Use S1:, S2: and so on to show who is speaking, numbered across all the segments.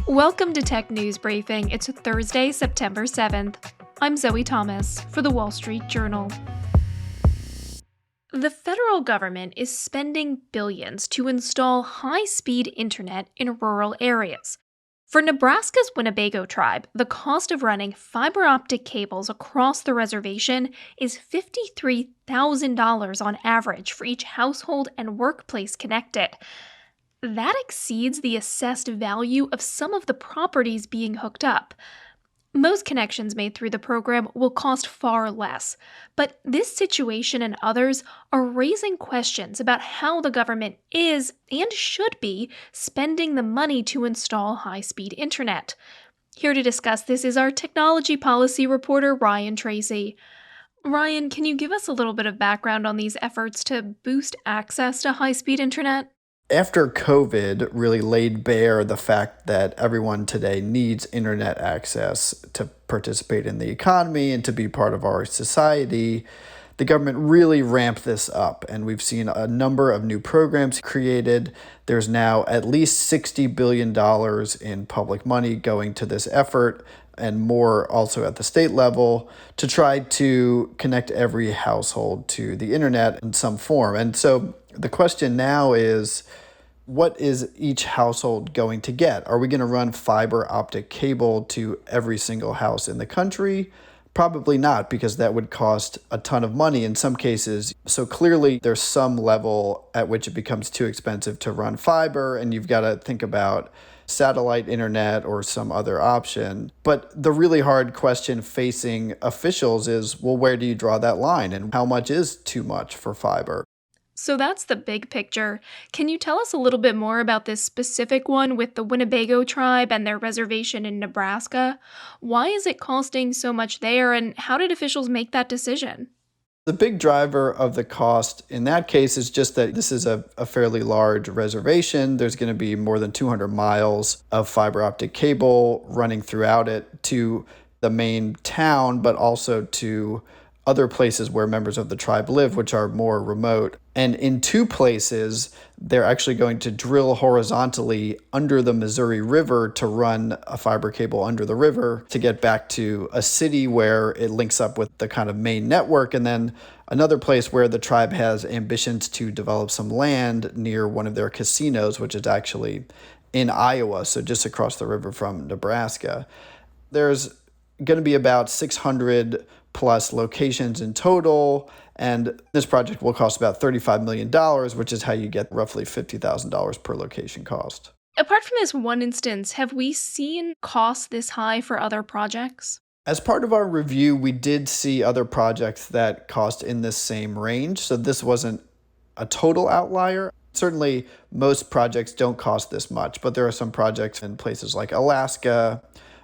S1: Welcome to Tech News Briefing. It's Thursday, September 7th. I'm Zoe Thomas for the Wall Street Journal. The federal government is spending billions to install high-speed internet in rural areas. For Nebraska's Winnebago tribe, the cost of running fiber optic cables across the reservation is $53,000 on average for each household and workplace connected. That exceeds the assessed value of some of the properties being hooked up. Most connections made through the program will cost far less, but this situation and others are raising questions about how the government is, and should be, spending the money to install high-speed internet. Here to discuss this is our technology policy reporter, Ryan Tracy. Ryan, can you give us a little bit of background on these efforts to boost access to high-speed internet?
S2: After COVID really laid bare the fact that everyone today needs internet access to participate in the economy and to be part of our society, the government really ramped this up, and we've seen a number of new programs created. There's now at least $60 billion in public money going to this effort, and more also at the state level, to try to connect every household to the internet in some form. And so the question now is, what is each household going to get? Are we going to run fiber optic cable to every single house in the country? Probably not, because that would cost a ton of money in some cases. So clearly there's some level at which it becomes too expensive to run fiber, and you've got to think about satellite internet or some other option. But the really hard question facing officials is, well, where do you draw that line, and how much is too much for fiber?
S1: So that's the big picture. Can you tell us a little bit more about this specific one with the Winnebago tribe and their reservation in Nebraska? Why is it costing so much there, and how did officials make that decision?
S2: The big driver of the cost in that case is just that this is a fairly large reservation. There's going to be more than 200 miles of fiber optic cable running throughout it to the main town, but also to other places where members of the tribe live, which are more remote. And in two places, they're actually going to drill horizontally under the Missouri River to run a fiber cable under the river to get back to a city where it links up with the kind of main network. And then another place where the tribe has ambitions to develop some land near one of their casinos, which is actually in Iowa, so just across the river from Nebraska. There's going to be about 600 plus locations in total, and this project will cost about $35 million, which is how you get roughly $50,000 per location cost.
S1: Apart from this one instance, have we seen costs this high for other projects?
S2: As part of our review, we did see other projects that cost in this same range, so this wasn't a total outlier. Certainly, most projects don't cost this much, but there are some projects in places like Alaska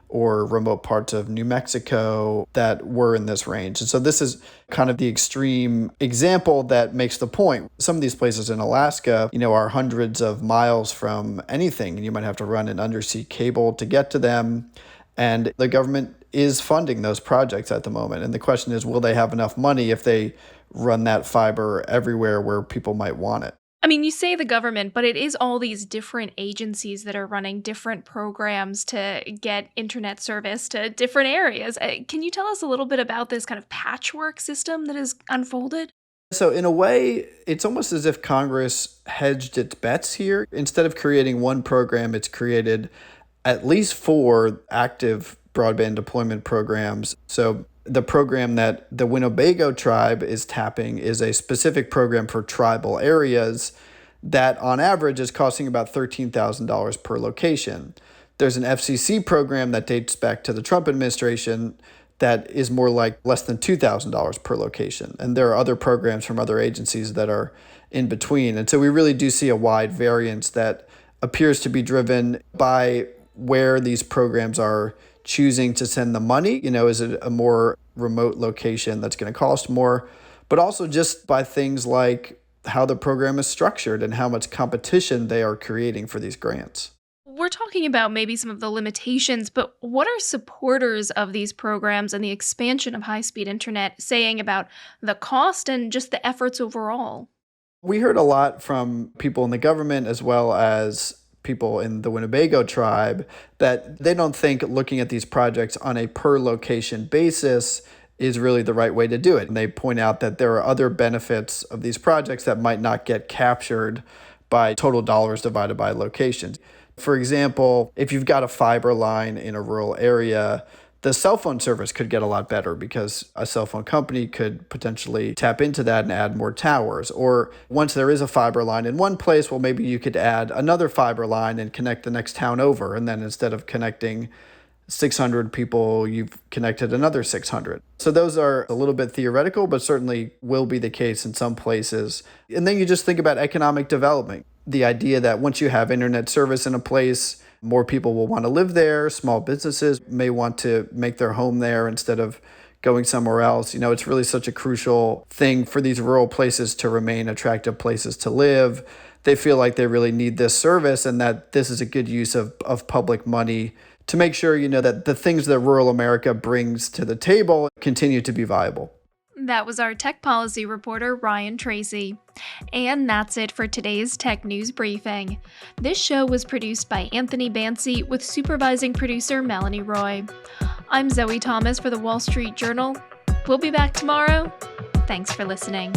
S2: or remote parts of New Mexico that were in this range. And so this is kind of the extreme example that makes the point. Some of these places in Alaska, are hundreds of miles from anything, and you might have to run an undersea cable to get to them. And the government is funding those projects at the moment. And the question is, will they have enough money if they run that fiber everywhere where people might want it?
S1: I mean, you say the government, but it is all these different agencies that are running different programs to get internet service to different areas. Can you tell us a little bit about this kind of patchwork system that has unfolded?
S2: So in a way, it's almost as if Congress hedged its bets here. Instead of creating one program, it's created at least 4 active broadband deployment programs. So the program that the Winnebago tribe is tapping is a specific program for tribal areas that on average is costing about $13,000 per location. There's an FCC program that dates back to the Trump administration that is more like less than $2,000 per location. And there are other programs from other agencies that are in between. And so we really do see a wide variance that appears to be driven by where these programs are choosing to send the money. Is it a more remote location that's going to cost more? But also just by things like how the program is structured and how much competition they are creating for these grants.
S1: We're talking about maybe some of the limitations, but what are supporters of these programs and the expansion of high-speed internet saying about the cost and just the efforts overall?
S2: We heard a lot from people in the government as well as people in the Winnebago tribe, that they don't think looking at these projects on a per location basis is really the right way to do it. And they point out that there are other benefits of these projects that might not get captured by total dollars divided by locations. For example, if you've got a fiber line in a rural area, the cell phone service could get a lot better because a cell phone company could potentially tap into that and add more towers. Or once there is a fiber line in one place, well, maybe you could add another fiber line and connect the next town over. And then instead of connecting 600 people, you've connected another 600. So those are a little bit theoretical, but certainly will be the case in some places. And then you just think about economic development. The idea that once you have internet service in a place, more people will want to live there. Small businesses may want to make their home there instead of going somewhere else. It's really such a crucial thing for these rural places to remain attractive places to live. They feel like they really need this service and that this is a good use of public money to make sure, that the things that rural America brings to the table continue to be viable.
S1: That was our tech policy reporter, Ryan Tracy. And that's it for today's Tech News Briefing. This show was produced by Anthony Bancy with supervising producer Melanie Roy. I'm Zoe Thomas for the Wall Street Journal. We'll be back tomorrow. Thanks for listening.